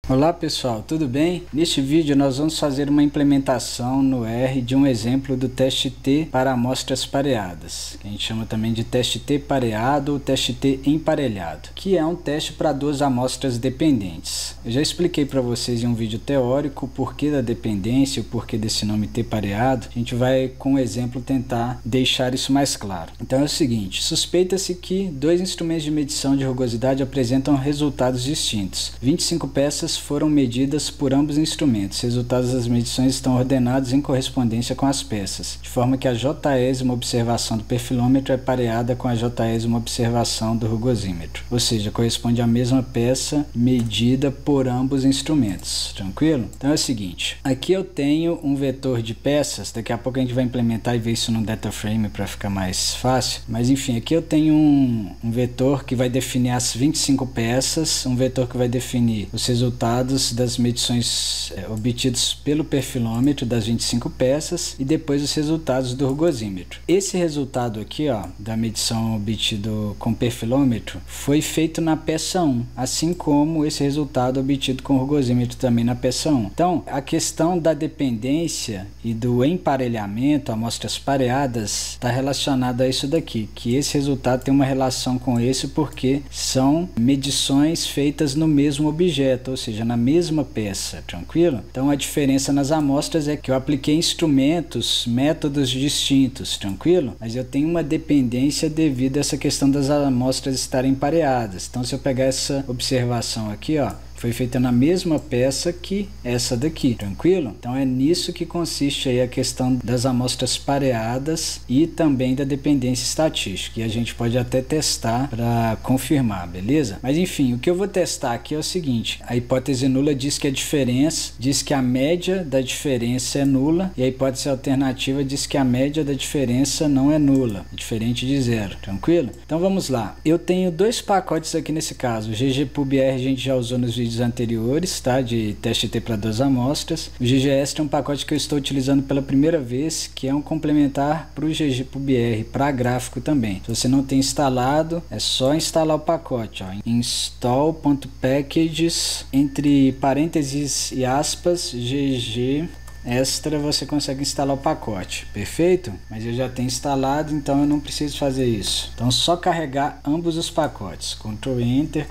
Olá pessoal, tudo bem? Neste vídeo nós vamos fazer uma implementação no R de um exemplo do teste T para amostras pareadas, que a gente chama também de teste T pareado ou teste T emparelhado, que é um teste para duas amostras dependentes. Eu já expliquei para vocês em um vídeo teórico o porquê da dependência, o porquê desse nome T pareado. A gente vai com um exemplo tentar deixar isso mais claro. Então é o seguinte, suspeita-se que dois instrumentos de medição de rugosidade apresentam resultados distintos. 25 peças foram medidas por ambos os instrumentos. Os resultados das medições estão ordenados em correspondência com as peças, de forma que a j-ésima observação do perfilômetro é pareada com a j-ésima observação do rugosímetro, ou seja, corresponde à mesma peça medida por ambos os instrumentos. Tranquilo? Então é o seguinte, aqui eu tenho um vetor de peças, daqui a pouco a gente vai implementar e ver isso no dataframe para ficar mais fácil, mas enfim, aqui eu tenho um vetor que vai definir as 25 peças, um vetor que vai definir os resultados das medições obtidos pelo perfilômetro das 25 peças e depois os resultados do rugosímetro. Esse resultado aqui, ó, da medição obtido com perfilômetro foi feito na peça 1, assim como esse resultado obtido com rugosímetro também na peça 1. Então, a questão da dependência e do emparelhamento, amostras pareadas, está relacionada a isso daqui, que esse resultado tem uma relação com esse porque são medições feitas no mesmo objeto, ou seja, na mesma peça, tranquilo? Então a diferença nas amostras é que eu apliquei instrumentos, métodos distintos, tranquilo? Mas eu tenho uma dependência devido a essa questão das amostras estarem pareadas. Então se eu pegar essa observação aqui, ó, foi feita na mesma peça que essa daqui, tranquilo? Então é nisso que consiste aí a questão das amostras pareadas e também da dependência estatística, e a gente pode até testar para confirmar, beleza? Mas enfim, o que eu vou testar aqui é o seguinte, a hipótese nula diz que a diferença, diz que a média da diferença é nula, e a hipótese alternativa diz que a média da diferença não é nula, é diferente de zero, tranquilo? Então vamos lá, eu tenho dois pacotes aqui nesse caso, o ggpub-r a gente já usou nos vídeos anteriores, tá? De teste T para duas amostras. O ggest é um pacote que eu estou utilizando pela primeira vez, que é um complementar para o ggpub-r, para gráfico também. Se você não tem instalado, é só instalar o pacote, ó, install.packages, entre parênteses e aspas, gg extra, você consegue instalar o pacote, perfeito? Mas eu já tenho instalado, então eu não preciso fazer isso. Então só carregar ambos os pacotes, Ctrl Enter,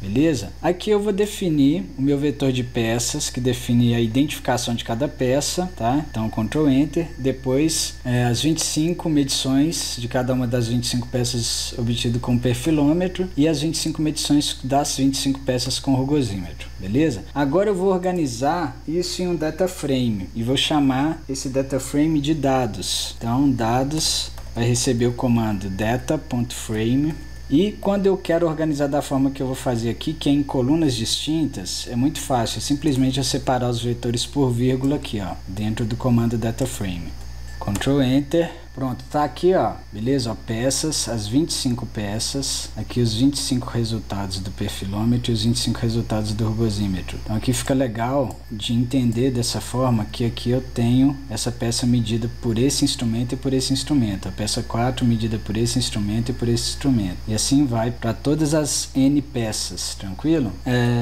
beleza? Aqui eu vou definir o meu vetor de peças, que define a identificação de cada peça, tá? Então Ctrl Enter, depois as 25 medições de cada uma das 25 peças obtido com perfilômetro e as 25 medições das 25 peças com rugosímetro, beleza? Agora eu vou organizar isso em um dataframe e vou chamar esse dataframe de dados. Então dados vai receber o comando data.frame, e quando eu quero organizar da forma que eu vou fazer aqui, que é em colunas distintas, é muito fácil, simplesmente eu separar os vetores por vírgula aqui, ó, dentro do comando dataframe. Ctrl Enter, pronto, tá aqui, ó, beleza, ó, peças, as 25 peças, aqui os 25 resultados do perfilômetro e os 25 resultados do rugosímetro. Então aqui fica legal de entender dessa forma que aqui eu tenho essa peça medida por esse instrumento e por esse instrumento, a peça 4 medida por esse instrumento e por esse instrumento, e assim vai para todas as N peças, tranquilo?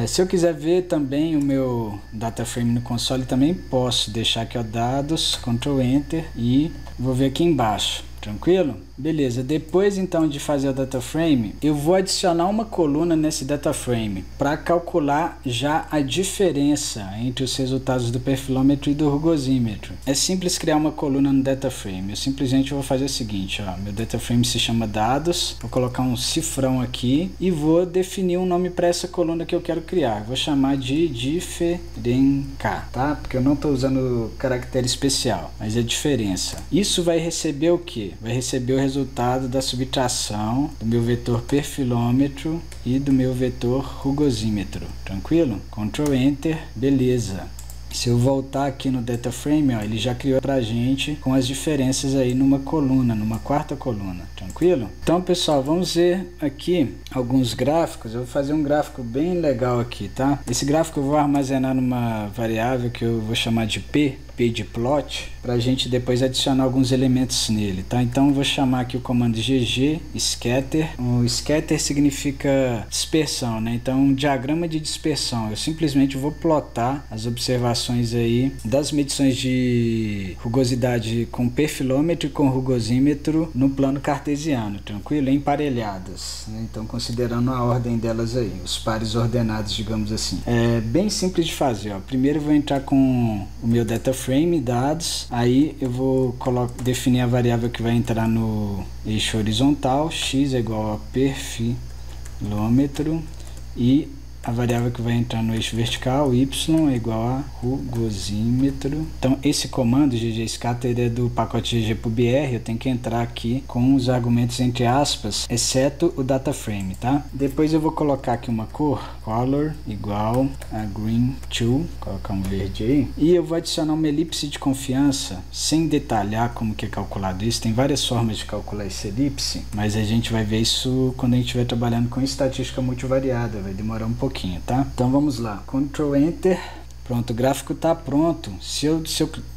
Se eu quiser ver também o meu dataframe no console, também posso deixar aqui, ó, dados, Ctrl Enter, e vou ver aqui embaixo, tranquilo? Beleza, depois então de fazer o dataframe, eu vou adicionar uma coluna nesse dataframe para calcular já a diferença entre os resultados do perfilômetro e do rugosímetro. É simples criar uma coluna no dataframe, eu simplesmente vou fazer o seguinte, ó, meu dataframe se chama dados, vou colocar um cifrão aqui e vou definir um nome para essa coluna que eu quero criar, vou chamar de diferença, tá? Porque eu não estou usando caractere especial, mas é diferença. Isso vai receber o que? Vai receber o resultado da subtração do meu vetor perfilômetro e do meu vetor rugosímetro, tranquilo? Ctrl Enter, beleza. Se eu voltar aqui no dataframe, ó, ele já criou pra gente com as diferenças aí numa coluna, numa quarta coluna, tranquilo? Então pessoal, vamos ver aqui alguns gráficos. Eu vou fazer um gráfico bem legal aqui, tá? Esse gráfico eu vou armazenar numa variável que eu vou chamar de P, pageplot para a gente depois adicionar alguns elementos nele, tá? Então eu vou chamar aqui o comando gg scatter. O scatter significa dispersão, né? Então um diagrama de dispersão. Eu simplesmente vou plotar as observações aí das medições de rugosidade com perfilômetro e com rugosímetro no plano cartesiano, tranquilo? Emparelhadas, né? Então considerando a ordem delas aí, os pares ordenados, digamos assim. É bem simples de fazer, ó. Primeiro eu vou entrar com o meu data frame, dados, aí eu vou definir a variável que vai entrar no eixo horizontal, x é igual a perfilômetro, e a variável que vai entrar no eixo vertical, y é igual a rugosímetro. Então esse comando ggscatter é do pacote ggpubr. Eu tenho que entrar aqui com os argumentos entre aspas, exceto o data frame, tá? Depois eu vou colocar aqui uma cor, color igual a green2, colocar um verde aí, e eu vou adicionar uma elipse de confiança sem detalhar como que é calculado isso. Tem várias formas de calcular essa elipse, mas a gente vai ver isso quando a gente estiver trabalhando com estatística multivariada, vai demorar um pouquinho, tá? Então vamos lá, Ctrl Enter. Pronto, o gráfico está pronto. Se eu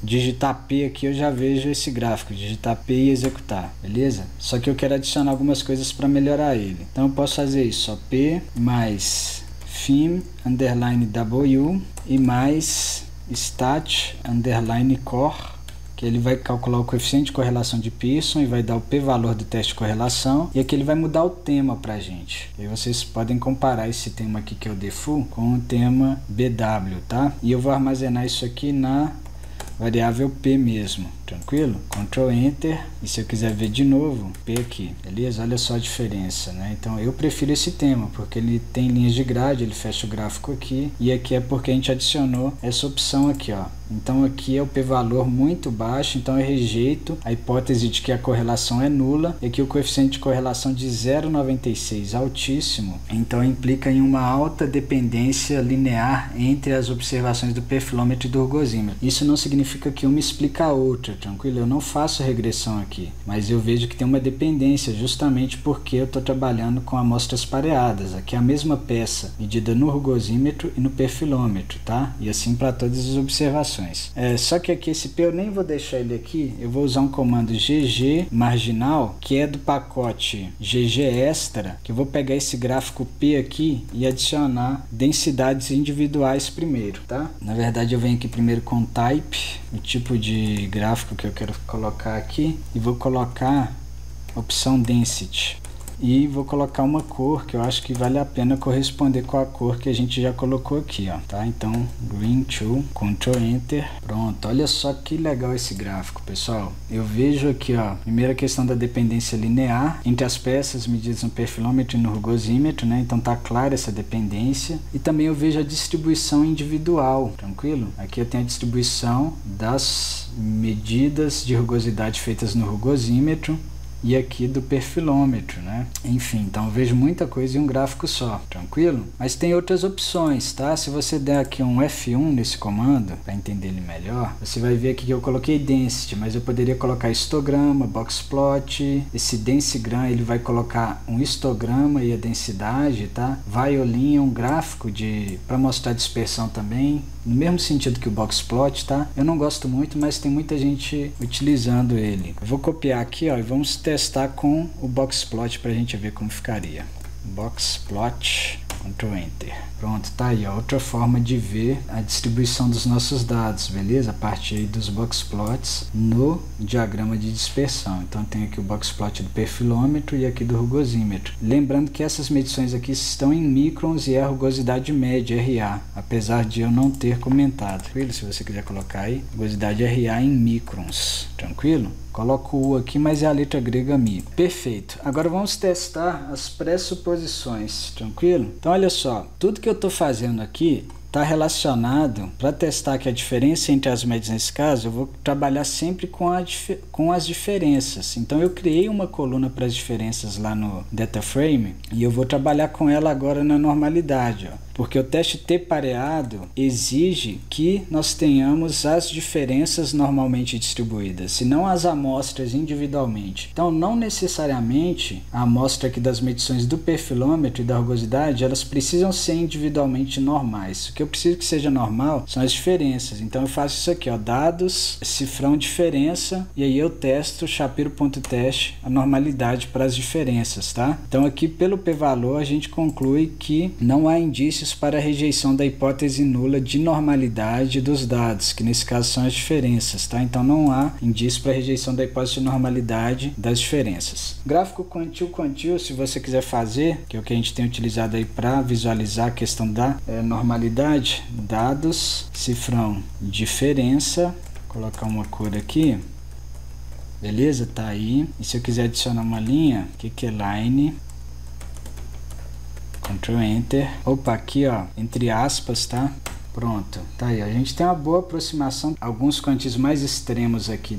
digitar P aqui, eu já vejo esse gráfico. Digitar P e executar, beleza? Só que eu quero adicionar algumas coisas para melhorar ele. Então eu posso fazer isso, ó, P mais fim underline W e mais stat underline core, que ele vai calcular o coeficiente de correlação de Pearson e vai dar o p-valor do teste de correlação, e aqui ele vai mudar o tema pra gente. E aí vocês podem comparar esse tema aqui, que é o default, com o tema BW, tá? E eu vou armazenar isso aqui na variável P mesmo, tranquilo? Ctrl Enter, e se eu quiser ver de novo, P aqui, beleza? Olha só a diferença, né? Então eu prefiro esse tema, porque ele tem linhas de grade, ele fecha o gráfico aqui, e aqui é porque a gente adicionou essa opção aqui, ó. Então aqui é o p-valor muito baixo, então eu rejeito a hipótese de que a correlação é nula, e aqui o coeficiente de correlação de 0,96, altíssimo, então implica em uma alta dependência linear entre as observações do perfilômetro e do rugosímetro. Isso não significa que uma explica a outra, tranquilo? Eu não faço regressão aqui, mas eu vejo que tem uma dependência justamente porque eu estou trabalhando com amostras pareadas. Aqui é a mesma peça medida no rugosímetro e no perfilômetro, tá? E assim para todas as observações. Só que aqui esse P eu nem vou deixar ele aqui, eu vou usar um comando gg marginal, que é do pacote gg extra, que eu vou pegar esse gráfico P aqui e adicionar densidades individuais primeiro, tá? Na verdade eu venho aqui primeiro com type, o tipo de gráfico que eu quero colocar aqui, e vou colocar a opção density. E vou colocar uma cor que eu acho que vale a pena corresponder com a cor que a gente já colocou aqui, ó, tá? Então, Green 2, Ctrl Enter, pronto. Olha só que legal esse gráfico, pessoal. Eu vejo aqui, ó, primeira questão da dependência linear entre as peças medidas no perfilômetro e no rugosímetro, né? Então tá clara essa dependência. E também eu vejo a distribuição individual, tranquilo? Aqui eu tenho a distribuição das medidas de rugosidade feitas no rugosímetro e aqui do perfilômetro, né? Enfim, então eu vejo muita coisa em um gráfico só, tranquilo? Mas tem outras opções, tá? Se você der aqui um F1 nesse comando, para entender ele melhor, você vai ver aqui que eu coloquei density, mas eu poderia colocar histograma, boxplot. Esse densigram, ele vai colocar um histograma e a densidade, tá? Violin é um gráfico para mostrar dispersão também, no mesmo sentido que o boxplot, tá? Eu não gosto muito, mas tem muita gente utilizando ele. Eu vou copiar aqui, ó, e vamos testar com o boxplot para a gente ver como ficaria. Boxplot, Ctrl Enter. Pronto, tá aí, ó, outra forma de ver a distribuição dos nossos dados, beleza? A partir aí dos boxplots no diagrama de dispersão. Então tem aqui o boxplot do perfilômetro e aqui do rugosímetro. Lembrando que essas medições aqui estão em microns e é a rugosidade média, RA, apesar de eu não ter comentado. Tranquilo? Se você quiser colocar aí, rugosidade RA em microns, tranquilo? Coloco o U aqui, mas é a letra grega mi. Perfeito. Agora vamos testar as pressuposições, tranquilo? Então olha só, tudo que eu estou fazendo aqui está relacionado, para testar aqui a diferença entre as médias nesse caso, eu vou trabalhar sempre com as diferenças. Então eu criei uma coluna para as diferenças lá no data frame e eu vou trabalhar com ela agora na normalidade, ó. Porque o teste T pareado exige que nós tenhamos as diferenças normalmente distribuídas, e não as amostras individualmente. Então, não necessariamente a amostra aqui das medições do perfilômetro e da rugosidade, elas precisam ser individualmente normais. O que eu preciso que seja normal são as diferenças. Então, eu faço isso aqui, ó, dados, cifrão diferença, e aí eu testo Shapiro.test a normalidade para as diferenças, tá? Então, aqui pelo p-valor a gente conclui que não há indícios para a rejeição da hipótese nula de normalidade dos dados, que nesse caso são as diferenças, tá? Então, não há indício para a rejeição da hipótese de normalidade das diferenças. Gráfico quantil, se você quiser fazer, que é o que a gente tem utilizado aí para visualizar a questão da normalidade, dados, cifrão, diferença, colocar uma cor aqui, beleza? Tá aí. E se eu quiser adicionar uma linha, o que é line? Ctrl Enter. Opa, aqui ó, entre aspas, tá? Pronto, tá aí. A gente tem uma boa aproximação, alguns quantis mais extremos aqui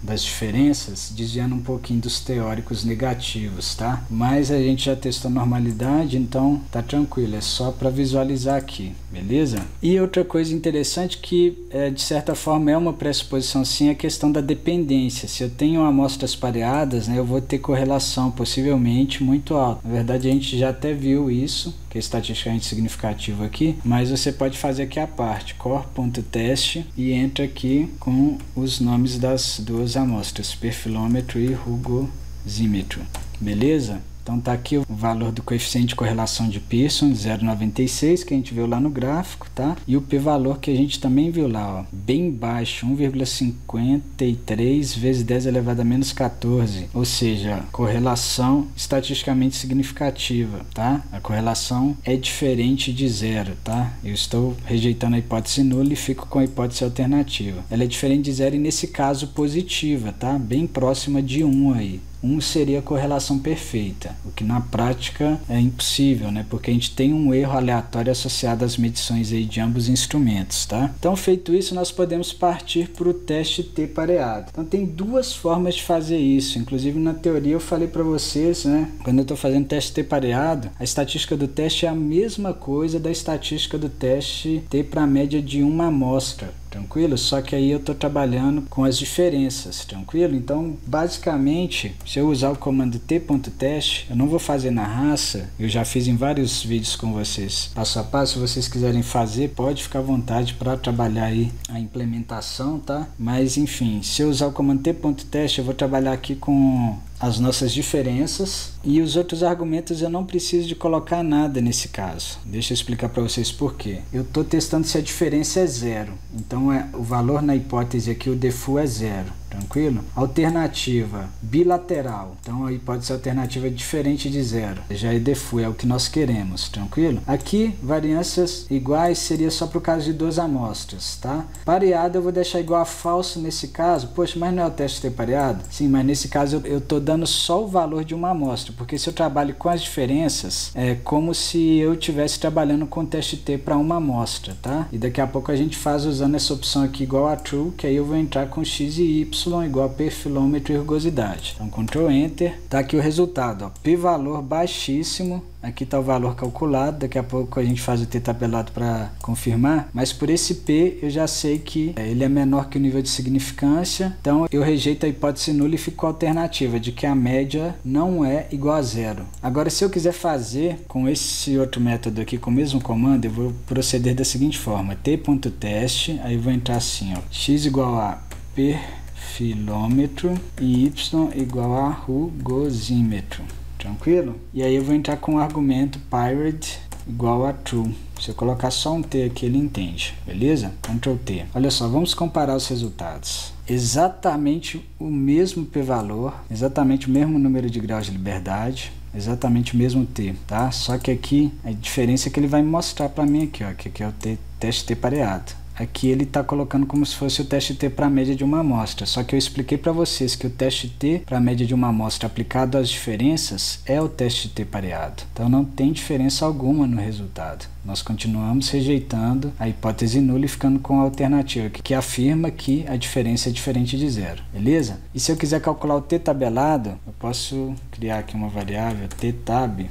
das diferenças, desviando um pouquinho dos teóricos negativos, tá? Mas a gente já testou a normalidade, então tá tranquilo, é só para visualizar aqui, beleza? E outra coisa interessante que, de certa forma, é uma pressuposição sim, é a questão da dependência. Se eu tenho amostras pareadas, né, eu vou ter correlação possivelmente muito alta. Na verdade, a gente já até viu isso, que é estatisticamente significativo aqui, mas você pode fazer aqui a parte core.test e entra aqui com os nomes das duas amostras, perfilômetro e rugosímetro, beleza? Então tá aqui o valor do coeficiente de correlação de Pearson, 0,96, que a gente viu lá no gráfico, tá? E o p-valor que a gente também viu lá, ó, bem baixo, 1,53 vezes 10 elevado a menos 14, ou seja, correlação estatisticamente significativa, tá? A correlação é diferente de zero, tá? Eu estou rejeitando a hipótese nula e fico com a hipótese alternativa. Ela é diferente de zero e nesse caso positiva, tá? Bem próxima de 1 aí. 1 seria a correlação perfeita, o que na prática é impossível, né? Porque a gente tem um erro aleatório associado às medições aí de ambos instrumentos, tá? Então, feito isso, nós podemos partir para o teste T pareado. Então, tem duas formas de fazer isso. Inclusive, na teoria eu falei para vocês, né? Quando eu estou fazendo teste T pareado, a estatística do teste é a mesma coisa da estatística do teste T para a média de uma amostra. Tranquilo? Só que aí eu estou trabalhando com as diferenças, tranquilo? Então, basicamente, se eu usar o comando t.test, eu não vou fazer na raça, eu já fiz em vários vídeos com vocês, passo a passo. Se vocês quiserem fazer, pode ficar à vontade para trabalhar aí a implementação, tá? Mas, enfim, se eu usar o comando t.test, eu vou trabalhar aqui com as nossas diferenças e os outros argumentos eu não preciso de colocar nada nesse caso. Deixa eu explicar para vocês por quê. Eu estou testando se a diferença é zero, então o valor na hipótese aqui, o default é zero, tranquilo? Alternativa bilateral, então a hipótese alternativa é diferente de zero, já é default, é o que nós queremos, tranquilo? Aqui, variâncias iguais seria só para o caso de duas amostras, tá? Pareado eu vou deixar igual a falso nesse caso. Poxa, mas não é o teste T pareado? Sim, mas nesse caso eu estou dando só o valor de uma amostra, porque se eu trabalho com as diferenças, é como se eu estivesse trabalhando com o teste T para uma amostra, tá? E daqui a pouco a gente faz usando essa opção aqui igual a true, que aí eu vou entrar com x e y igual a perfilômetro e rugosidade. Então, Ctrl Enter, tá aqui o resultado, ó, p-valor baixíssimo. Aqui está o valor calculado, daqui a pouco a gente faz o t tabelado para confirmar, mas por esse p eu já sei que ele é menor que o nível de significância, então eu rejeito a hipótese nula e fico com a alternativa de que a média não é igual a zero. Agora, se eu quiser fazer com esse outro método aqui, com o mesmo comando, eu vou proceder da seguinte forma, t.test, aí eu vou entrar assim, ó, x igual a perfilômetro e y igual a rugosímetro. Tranquilo? E aí eu vou entrar com o argumento pirate igual a true. Se eu colocar só um T aqui, ele entende, beleza? Ctrl T. Olha só, vamos comparar os resultados. Exatamente o mesmo p-valor, exatamente o mesmo número de graus de liberdade, exatamente o mesmo T, tá? Só que aqui, a diferença é que ele vai mostrar para mim aqui, ó, que aqui é o teste T pareado. Aqui ele está colocando como se fosse o teste T para a média de uma amostra, só que eu expliquei para vocês que o teste T para a média de uma amostra aplicado às diferenças é o teste T pareado. Então não tem diferença alguma no resultado. Nós continuamos rejeitando a hipótese nula e ficando com a alternativa que afirma que a diferença é diferente de zero, beleza? E se eu quiser calcular o t tabelado, eu posso criar aqui uma variável ttab,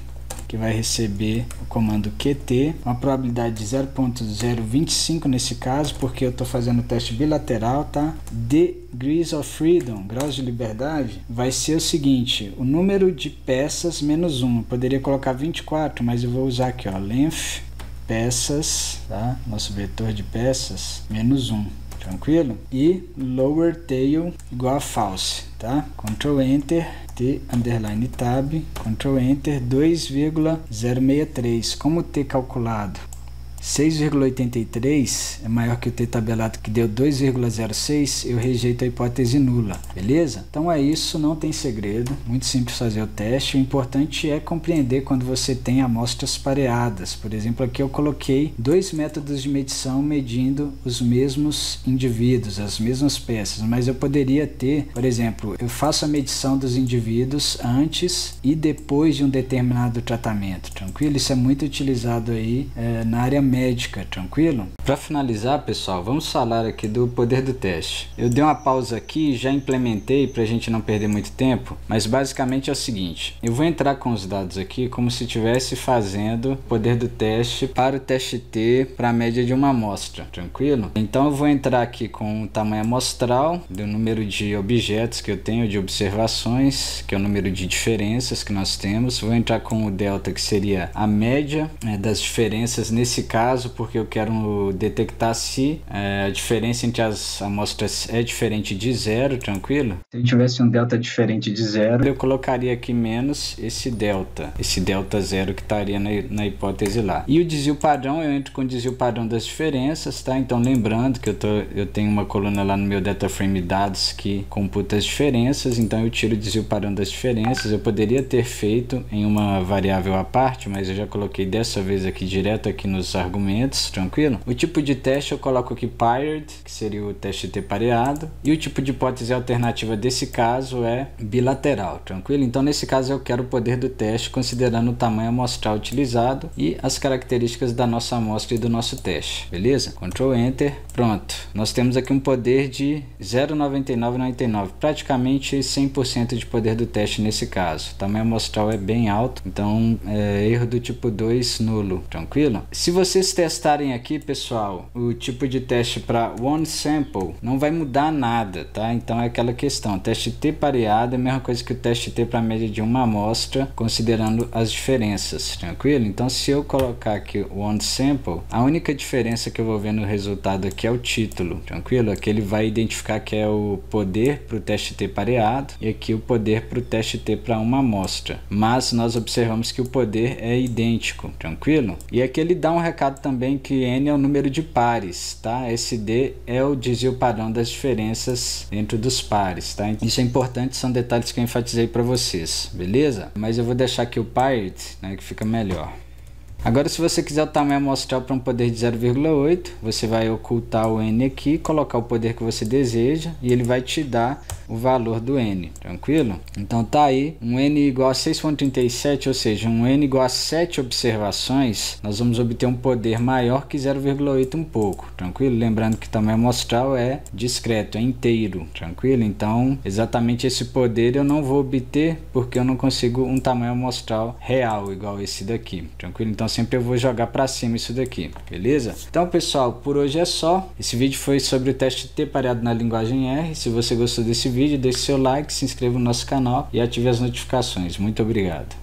que vai receber o comando QT, uma probabilidade de 0.025 nesse caso, porque eu estou fazendo o teste bilateral, tá? Degrees of freedom, graus de liberdade, vai ser o seguinte, o número de peças menos 1. Eu poderia colocar 24, mas eu vou usar aqui, ó, length peças, tá? Nosso vetor de peças menos 1. Tranquilo? E lower tail igual a false, tá? Ctrl Enter, T underline tab, Ctrl Enter, 2,063. Como T calculado 6,83 é maior que o T tabelado que deu 2,06, eu rejeito a hipótese nula, beleza? Então é isso, não tem segredo, muito simples fazer o teste. O importante é compreender quando você tem amostras pareadas. Por exemplo, aqui eu coloquei dois métodos de medição medindo os mesmos indivíduos, as mesmas peças, mas eu poderia ter, por exemplo, eu faço a medição dos indivíduos antes e depois de um determinado tratamento, tranquilo? Isso é muito utilizado aí na área médica, tranquilo? Para finalizar, pessoal, vamos falar aqui do poder do teste. Eu dei uma pausa aqui e já implementei para a gente não perder muito tempo, mas basicamente é o seguinte, eu vou entrar com os dados aqui como se estivesse fazendo o poder do teste para o teste T para a média de uma amostra, tranquilo? Então eu vou entrar aqui com o tamanho amostral, do número de objetos que eu tenho, de observações, que é o número de diferenças que nós temos. Vou entrar com o delta, que seria a média das diferenças nesse caso, porque eu quero detectar se a diferença entre as amostras é diferente de zero, tranquilo? Se eu tivesse um delta diferente de zero, eu colocaria aqui menos esse delta zero que estaria na hipótese lá. E o desvio padrão, eu entro com o desvio padrão das diferenças, tá? Então lembrando que eu tenho uma coluna lá no meu data frame dados que computa as diferenças, então eu tiro o desvio padrão das diferenças. Eu poderia ter feito em uma variável à parte, mas eu já coloquei dessa vez aqui direto aqui nos argumentos, tranquilo? O tipo de teste eu coloco aqui paired, que seria o teste T pareado, e o tipo de hipótese alternativa desse caso é bilateral, tranquilo? Então nesse caso eu quero o poder do teste considerando o tamanho amostral utilizado e as características da nossa amostra e do nosso teste, beleza? Ctrl Enter, pronto. Nós temos aqui um poder de 0,9999, praticamente 100% de poder do teste nesse caso. O tamanho amostral é bem alto, então erro do tipo 2 nulo, tranquilo? Se vocês testarem aqui, pessoal, o tipo de teste para one sample não vai mudar nada, tá? Então é aquela questão, teste T pareado é a mesma coisa que o teste T para média de uma amostra, considerando as diferenças, tranquilo? Então se eu colocar aqui one sample, a única diferença que eu vou ver no resultado aqui é o título, tranquilo? Aqui ele vai identificar que é o poder para o teste T pareado e aqui o poder para o teste T para uma amostra, mas nós observamos que o poder é idêntico, tranquilo? E aqui ele dá um recado também que N é o número de pares, tá? Esse D é o desvio padrão das diferenças dentro dos pares, tá? Isso é importante, são detalhes que eu enfatizei para vocês, beleza? Mas eu vou deixar aqui o paired, né, que fica melhor. Agora, se você quiser o tamanho amostral para um poder de 0,8, você vai ocultar o N aqui, colocar o poder que você deseja e ele vai te dar o valor do N, tranquilo? Então tá aí, um N igual a 6,37, ou seja, um N igual a 7 observações, nós vamos obter um poder maior que 0,8 um pouco, tranquilo? Lembrando que o tamanho amostral é discreto, é inteiro, tranquilo? Então, exatamente esse poder eu não vou obter porque eu não consigo um tamanho amostral real, igual esse daqui, tranquilo? Então sempre eu vou jogar para cima isso daqui, beleza? Então, pessoal, por hoje é só. Esse vídeo foi sobre o teste T pareado na linguagem R. Se você gostou desse vídeo, deixe seu like, se inscreva no nosso canal e ative as notificações. Muito obrigado.